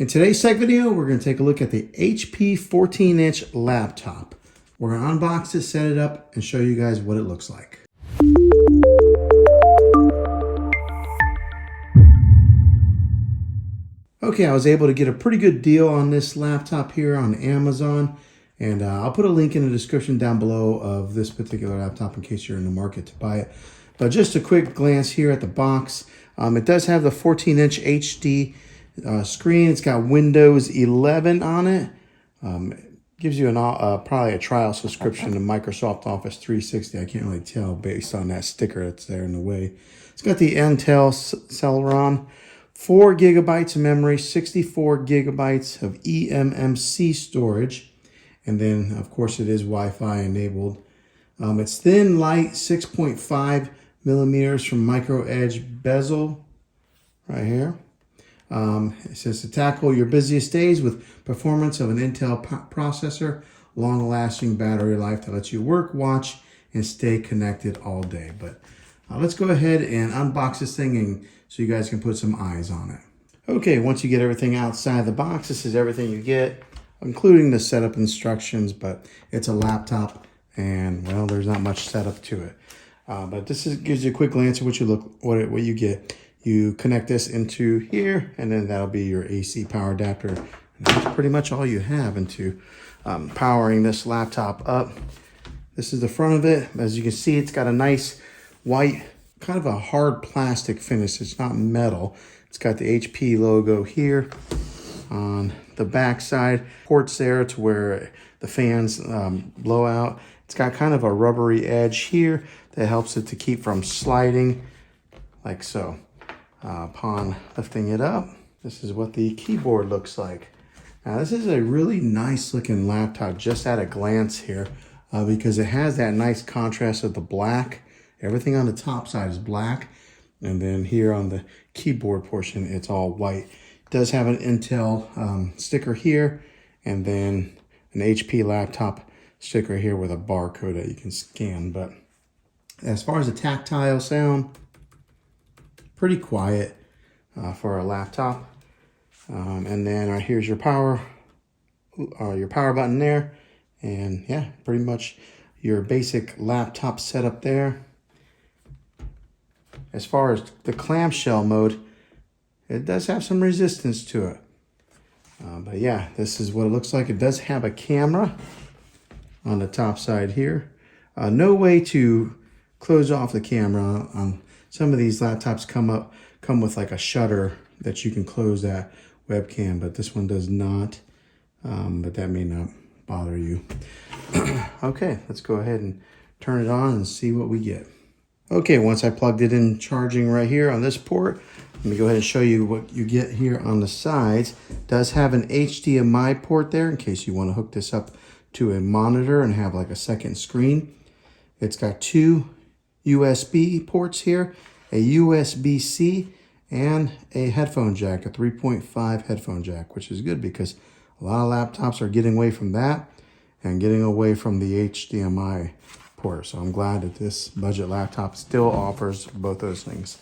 In today's tech video, we're going to take a look at the HP 14-inch laptop. We're going to unbox it, set it up, and show you guys what it looks like. Okay, I was able to get a pretty good deal on this laptop here on Amazon, and I'll put a link in the description down below of this particular laptop in case you're in the market to buy it. But just a quick glance here at the box. It does have the 14-inch HD screen. It's got Windows 11 on it. Gives you probably a trial subscription to Microsoft Office 360. I can't really tell based on that sticker that's there in the way. It's got the Intel Celeron 4GB of memory, 64GB of eMMC storage, and then of course it is Wi-Fi enabled. It's thin, light, 6.5 millimeters from micro edge bezel right here. It says to tackle your busiest days with performance of an Intel processor, long-lasting battery life that lets you work, watch, and stay connected all day. But let's go ahead and unbox this thing and so you guys can put some eyes on it. Okay, once you get everything outside the box, this is everything you get, including the setup instructions, but it's a laptop and, well, there's not much setup to it. But this gives you a quick glance at what you get. You connect this into here, and then that'll be your AC power adapter. And that's pretty much all you have into powering this laptop up. This is the front of it. As you can see, it's got a nice white, kind of a hard plastic finish. It's not metal. It's got the HP logo here on the back side. Ports there to where the fans blow out. It's got kind of a rubbery edge here that helps it to keep from sliding like so. Upon lifting it up, this is what the keyboard looks like. Now this is a really nice looking laptop just at a glance here because it has that nice contrast of the black. Everything on the top side is black, and then here on the keyboard portion it's all white. It does have an Intel sticker here, and then an HP laptop sticker here with a barcode that you can scan. But as far as the tactile sound, pretty quiet for a laptop. And then here's your power button there. And yeah, pretty much your basic laptop setup there. As far as the clamshell mode, it does have some resistance to it. But yeah, this is what it looks like. It does have a camera on the top side here. No way to close off the camera on some of these laptops come with like a shutter that you can close that webcam, but this one does not. But that may not bother you. Okay, let's go ahead and turn it on and see what we get. Okay, once I plugged it in charging right here on this port, let me go ahead and show you what you get here on the sides. It does have an HDMI port there in case you want to hook this up to a monitor and have like a second screen. It's got two USB ports here, a USB-C, and a headphone jack, a 3.5 headphone jack, which is good because a lot of laptops are getting away from that and getting away from the HDMI port. So I'm glad that this budget laptop still offers both those things.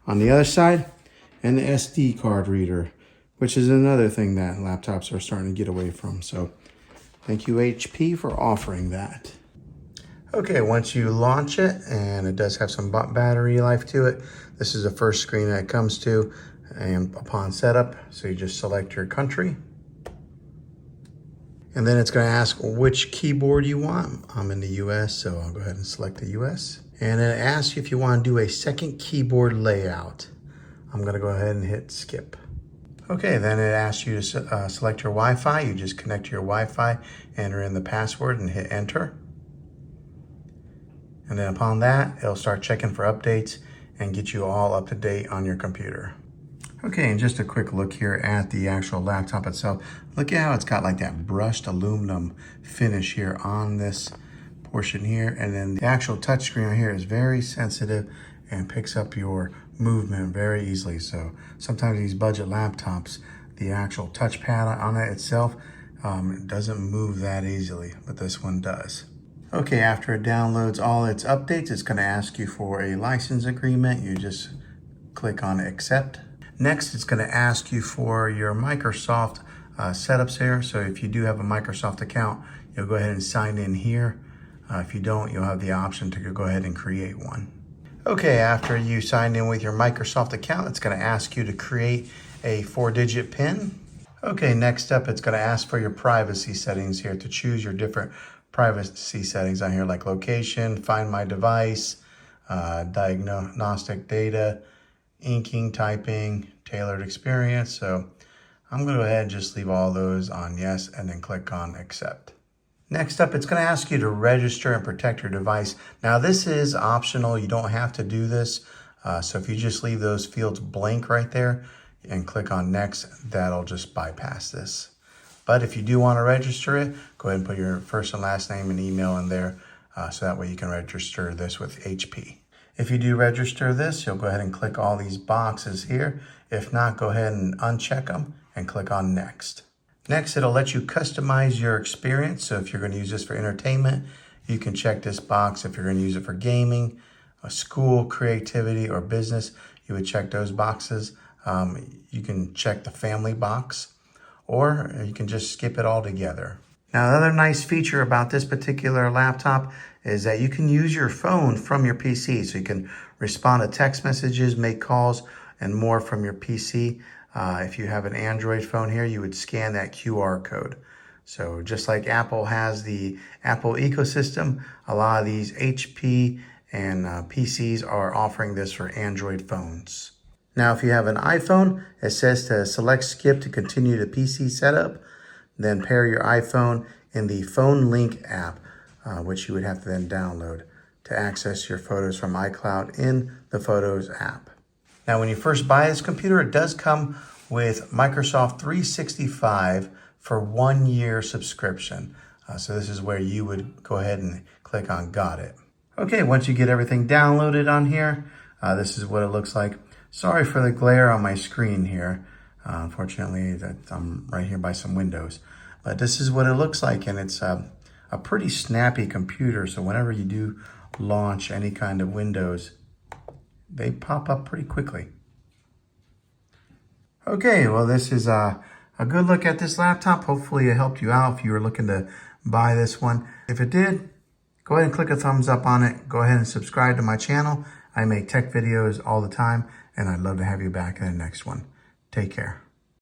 On the other side, an SD card reader, which is another thing that laptops are starting to get away from. So thank you, HP, for offering that. Okay, once you launch it, and it does have some battery life to it, this is the first screen that it comes to and upon setup. So you just select your country. And then it's going to ask which keyboard you want. I'm in the US, so I'll go ahead and select the US. And it asks you if you want to do a second keyboard layout. I'm going to go ahead and hit skip. Okay, then it asks you to select your Wi-Fi. You just connect to your Wi-Fi, enter in the password, and hit enter. And then upon that, it'll start checking for updates and get you all up to date on your computer. Okay, and just a quick look here at the actual laptop itself. Look at how it's got like that brushed aluminum finish here on this portion here. And then the actual touchscreen right here is very sensitive and picks up your movement very easily. So sometimes these budget laptops, the actual touchpad on it itself doesn't move that easily, but this one does. Okay, after it downloads all its updates, it's going to ask you for a license agreement. You just click on accept. Next, it's going to ask you for your Microsoft setups here. So if you do have a Microsoft account, you'll go ahead and sign in here. If you don't, you'll have the option to go ahead and create one. Okay, after you signed in with your Microsoft account, it's going to ask you to create a 4-digit PIN. Okay, next up, it's going to ask for your privacy settings here to choose your different privacy settings on here, like location, find my device, diagnostic data, inking, typing, tailored experience. So I'm going to go ahead and just leave all those on yes and then click on accept. Next up, it's going to ask you to register and protect your device. Now this is optional. You don't have to do this. So if you just leave those fields blank right there and click on next, that'll just bypass this. But if you do want to register it, go ahead and put your first and last name and email in there so that way you can register this with HP. If you do register this, you'll go ahead and click all these boxes here. If not, go ahead and uncheck them and click on next. Next, it'll let you customize your experience. So if you're going to use this for entertainment, you can check this box. If you're going to use it for gaming, school, creativity, or business, you would check those boxes. You can check the family box, or you can just skip it altogether. Now, another nice feature about this particular laptop is that you can use your phone from your PC. So you can respond to text messages, make calls, and more from your PC. If you have an Android phone here, you would scan that QR code. So just like Apple has the Apple ecosystem, a lot of these HP and PCs are offering this for Android phones. Now, if you have an iPhone, it says to select skip to continue the PC setup, then pair your iPhone in the Phone Link app, which you would have to then download to access your photos from iCloud in the Photos app. Now, when you first buy this computer, it does come with Microsoft 365 for 1 year subscription. So this is where you would go ahead and click on Got It. Okay, once you get everything downloaded on here, this is what it looks like. Sorry for the glare on my screen here. Unfortunately, I'm right here by some windows. But this is what it looks like, and it's a pretty snappy computer. So whenever you do launch any kind of Windows, they pop up pretty quickly. Okay, well, this is a good look at this laptop. Hopefully it helped you out if you were looking to buy this one. If it did, go ahead and click a thumbs up on it. Go ahead and subscribe to my channel. I make tech videos all the time, and I'd love to have you back in the next one. Take care.